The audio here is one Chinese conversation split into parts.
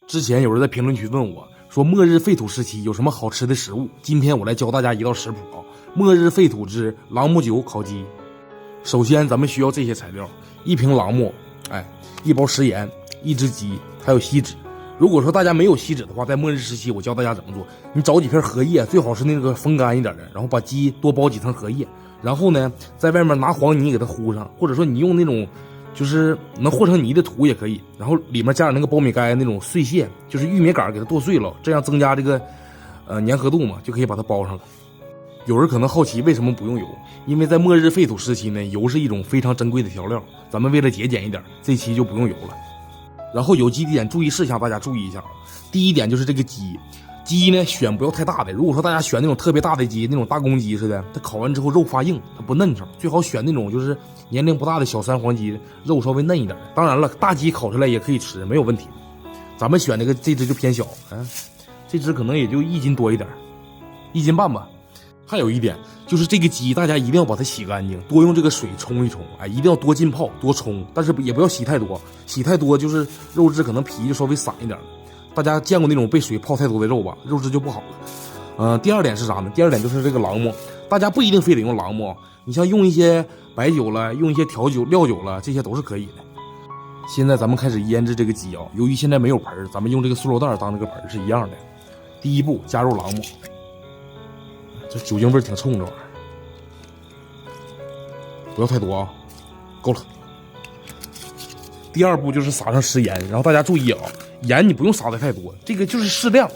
之前有人在评论区问我说，末日废土时期有什么好吃的食物？今天我来教大家一道食谱啊！末日废土之朗姆酒烤鸡。首先咱们需要这些材料：1瓶朗姆，1包食盐，1只鸡，还有锡纸。如果说大家没有锡纸的话，在末日时期我教大家怎么做。你找几片荷叶，最好是那个风干一点的，然后把鸡多包几层荷叶，然后呢在外面拿黄泥给它糊上，或者说你用那种就是能和成泥的土也可以，然后里面加点那个苞米盖那种碎屑，就是玉米杆给它剁碎了，这样增加这个粘合度嘛，就可以把它包上了。有人可能好奇为什么不用油，因为在末日废土时期呢，油是一种非常珍贵的调料，咱们为了节俭一点，这期就不用油了。然后有几点注意事项，大家注意一下。第一点就是这个鸡呢选不要太大的，如果说大家选那种特别大的鸡，那种大公鸡似的，它烤完之后肉发硬，它不嫩成，最好选那种就是年龄不大的小三黄鸡，肉稍微嫩一点的。当然了，大鸡烤出来也可以吃，没有问题。咱们选这只就偏小，这只可能也就1斤多一点，1斤半吧。还有一点就是这个鸡大家一定要把它洗干净，多用这个水冲一冲，一定要多浸泡多冲，但是也不要洗太多，洗太多就是肉质可能皮就稍微散一点。大家见过那种被水泡太多的肉吧，肉质就不好了。第二点是啥呢？第二点就是这个朗姆，大家不一定非得用朗姆，你像用一些白酒了，用一些调酒料酒了，这些都是可以的。现在咱们开始腌制这个鸡啊，由于现在没有盆，咱们用这个塑料袋当这个盆是一样的。第一步加入朗姆，这酒精味挺冲，这玩意儿不要太多啊，够了。第二步就是撒上食盐，然后大家注意啊，盐你不用撒的太多，这个就是适量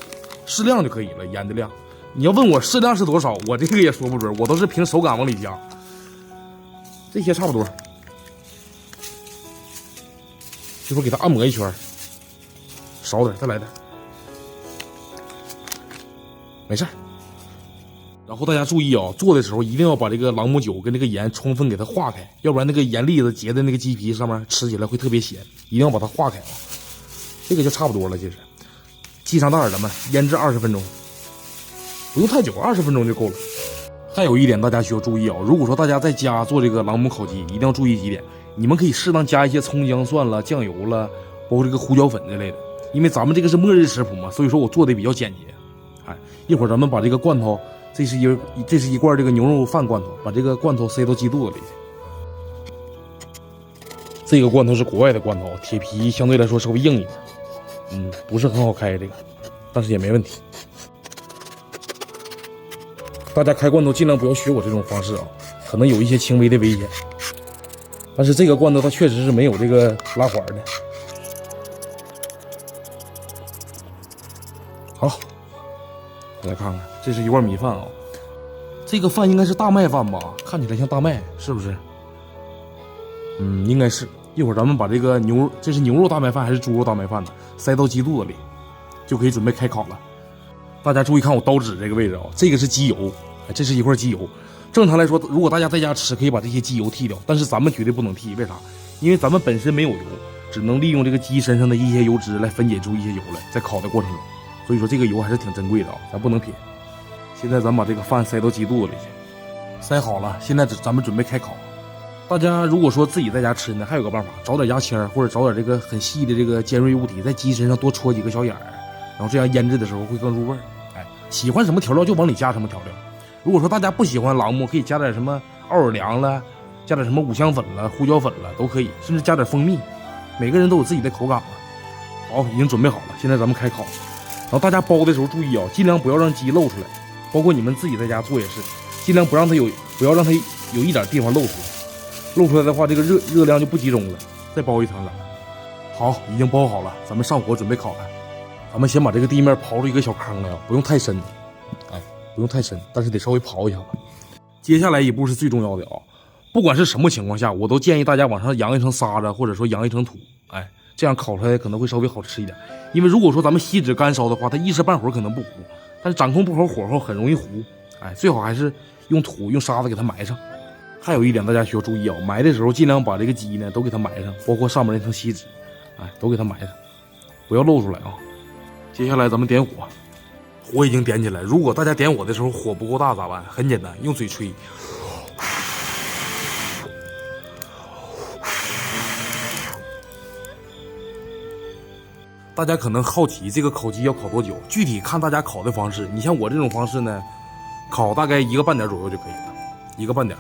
就可以了，盐的量。你要问我适量是多少，我这个也说不准，我都是凭手感往里加。这些差不多，一会儿给它按摩一圈，少点，再来点，没事。然后大家注意啊，做的时候一定要把这个朗姆酒跟这个盐充分给它化开，要不然那个盐粒子结在那个鸡皮上面，吃起来会特别咸，一定要把它化开啊。这个就差不多了，其实系上袋咱们腌制20分钟，不用太久，20分钟就够了。还有一点大家需要注意啊，如果说大家在家做这个朗姆烤鸡，一定要注意几点，你们可以适当加一些葱姜蒜了、酱油了，包括这个胡椒粉之类的，因为咱们这个是末日食谱嘛，所以说我做的比较简洁。一会儿咱们把这个罐头，这是一罐这个牛肉饭罐头，把这个罐头塞到鸡肚子里去。这个罐头是国外的罐头，铁皮相对来说稍微硬一点，不是很好开这个，但是也没问题。大家开罐头尽量不要学我这种方式啊，可能有一些轻微的危险。但是这个罐头它确实是没有这个拉环的。好，来看看，这是一罐米饭啊，这个饭应该是大麦饭吧？看起来像大麦，是不是？应该是。一会儿咱们把这个这是牛肉大麦饭还是猪肉大麦饭呢？塞到鸡肚子里，就可以准备开烤了。大家注意看我刀指这个位置啊，这个是鸡油，这是一块鸡油。正常来说，如果大家在家吃，可以把这些鸡油剔掉，但是咱们绝对不能剔，为啥？因为咱们本身没有油，只能利用这个鸡身上的一些油脂来分解出一些油来，在烤的过程中。所以说这个油还是挺珍贵的啊，咱不能撇。现在咱把这个饭塞到鸡肚子里去，塞好了，现在咱们准备开烤。大家如果说自己在家吃呢，还有个办法，找点牙签或者找点这个很细的这个尖锐物体，在鸡身上多戳几个小眼儿，然后这样腌制的时候会更入味儿。喜欢什么调料就往里加什么调料。如果说大家不喜欢朗姆，可以加点什么奥尔良了，加点什么五香粉了、胡椒粉了都可以，甚至加点蜂蜜。每个人都有自己的口感嘛。好，已经准备好了，现在咱们开烤。然后大家包的时候注意啊，尽量不要让鸡露出来，包括你们自己在家做也是，尽量不要让它有一点地方露出来。露出来的话，这个热量就不集中了。再包一层了。好，已经包好了，咱们上火准备烤了。咱们先把这个地面刨出一个小坑来，不用太深，不用太深，但是得稍微刨一下吧。接下来一步是最重要的啊，不管是什么情况下，我都建议大家往上扬一层沙子，或者说扬一层土，这样烤出来可能会稍微好吃一点。因为如果说咱们锡纸干烧的话，它一时半会儿可能不糊，但是掌控不好火候很容易糊。最好还是用土用沙子给它埋上。还有一点大家需要注意啊，埋的时候尽量把这个鸡呢都给它埋上，包括上面那层锡纸，都给它埋上，不要露出来啊。接下来咱们点火，火已经点起来。如果大家点火的时候火不够大咋办？很简单，用嘴吹。大家可能好奇这个烤鸡要烤多久，具体看大家烤的方式。你像我这种方式呢，烤大概1个半点左右就可以了，1个半点。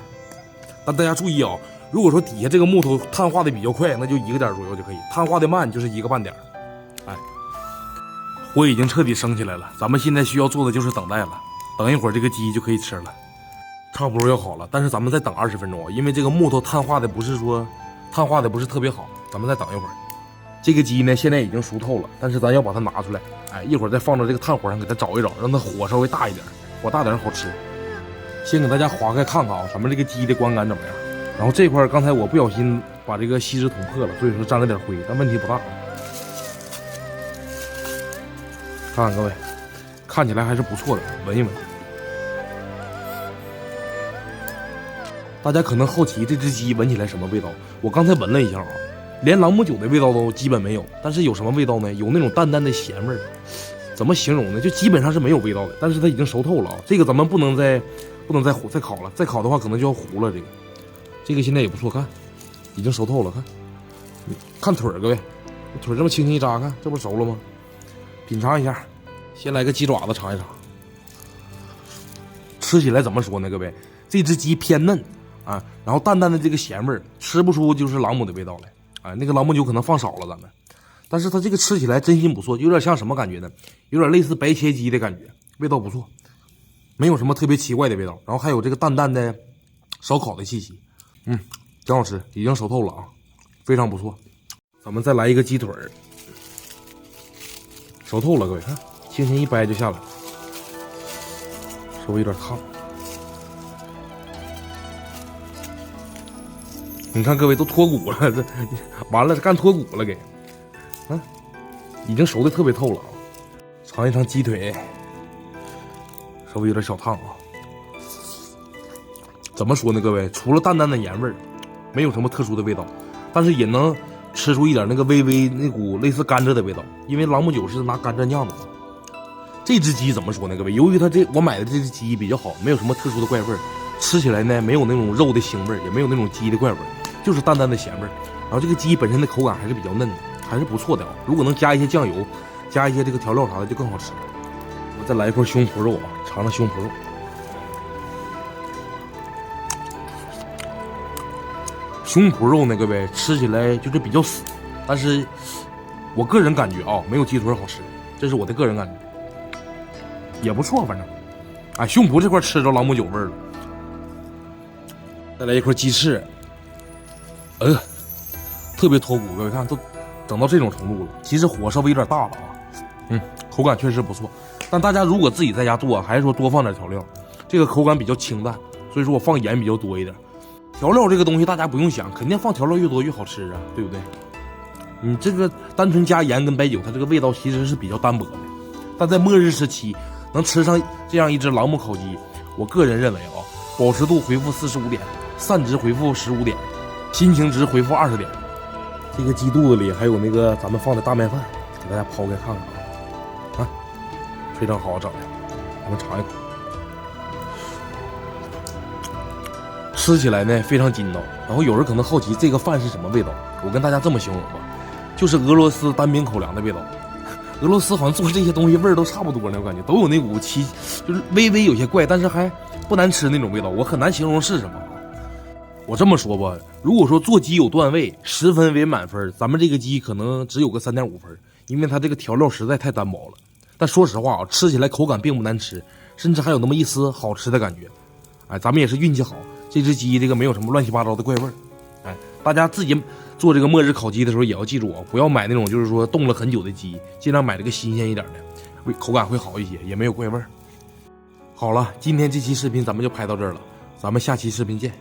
但大家注意啊，如果说底下这个木头碳化的比较快，那就1个点左右就可以；碳化的慢就是1个半点。哎，火已经彻底升起来了，咱们现在需要做的就是等待了。等一会儿这个鸡就可以吃了，差不多要好了。但是咱们再等20分钟啊，因为这个木头碳化的不是特别好，咱们再等一会儿。这个鸡呢现在已经熟透了，但是咱要把它拿出来，哎，一会儿再放到这个炭火上给它炒一炒，让它火稍微大一点，火大点好吃。先给大家划开看看啊，咱们这个鸡的观感怎么样？然后这块刚才我不小心把这个锡纸捅破了，所以说沾了点灰，但问题不大。看看各位，看起来还是不错的，闻一闻。大家可能好奇这只鸡闻起来什么味道？我刚才闻了一下啊，连朗姆酒的味道都基本没有，但是有什么味道呢？有那种淡淡的咸味儿。怎么形容呢？就基本上是没有味道的，但是它已经熟透了啊。这个咱们不能再烤了，再烤的话可能就要糊了。这个现在也不错，看已经熟透了，看腿儿，各位，腿这么轻轻一扎，看这不熟了吗？品尝一下，先来个鸡爪子尝一尝。吃起来怎么说呢？各位，这只鸡偏嫩啊，然后淡淡的这个咸味儿，吃不出就是朗姆的味道来啊。那个朗姆酒可能放少了咱们，但是它这个吃起来真心不错，有点像什么感觉呢？有点类似白切鸡的感觉，味道不错，没有什么特别奇怪的味道，然后还有这个淡淡的烧烤的气息，挺好吃，已经熟透了啊，非常不错。咱们再来一个鸡腿儿，熟透了，各位看，轻轻一掰就下来了，稍微有点烫。你看各位都脱骨了，这完了干脱骨了给，已经熟的特别透了啊。尝一尝鸡腿，稍微有点小烫啊。怎么说呢，各位，除了淡淡的盐味儿，没有什么特殊的味道，但是也能吃出一点那个微微那股类似甘蔗的味道，因为朗姆酒是拿甘蔗酿的嘛。这只鸡怎么说呢，各位？由于我买的这只鸡比较好，没有什么特殊的怪味儿，吃起来呢没有那种肉的腥味儿，也没有那种鸡的怪味儿，就是淡淡的咸味儿。然后这个鸡本身的口感还是比较嫩的，还是不错的啊。如果能加一些酱油，加一些这个调料啥的，就更好吃了。我再来一块胸脯肉啊，尝尝胸脯肉。胸脯肉呢，各位吃起来就是比较死，但是我个人感觉啊，没有鸡腿好吃，这是我的个人感觉，也不错，反正，哎，胸脯这块吃着朗姆酒味儿了。再来一块鸡翅，特别脱骨，各位看都整到这种程度了，其实火稍微有点大了啊，口感确实不错。但大家如果自己在家做，还是说多放点调料，这个口感比较清淡，所以说我放盐比较多一点。调料这个东西大家不用想，肯定放调料越多越好吃啊，对不对？你这个单纯加盐跟白酒，它这个味道其实是比较单薄的。但在末日时期能吃上这样一只朗姆烤鸡，我个人认为啊，保持度回复45点，散值回复15点，心情值回复20点。这个鸡肚子里还有那个咱们放的大麦饭，给大家抛开看看啊，非常好整的，咱们尝一口。吃起来呢非常筋道，然后有人可能好奇这个饭是什么味道，我跟大家这么形容吧，就是俄罗斯单兵口粮的味道。俄罗斯好像做这些东西味儿都差不多呢，我感觉都有那股就是微微有些怪，但是还不难吃那种味道，我很难形容是什么。我这么说吧，如果说做鸡有段位，10分为满分，咱们这个鸡可能只有个3.5分，因为它这个调料实在太单薄了。但说实话啊，吃起来口感并不难吃，甚至还有那么一丝好吃的感觉。哎，咱们也是运气好，这只鸡这个没有什么乱七八糟的怪味儿。哎，大家自己做这个末日烤鸡的时候也要记住啊，不要买那种就是说冻了很久的鸡，尽量买这个新鲜一点的，口感会好一些，也没有怪味儿。好了，今天这期视频咱们就拍到这儿了，咱们下期视频见。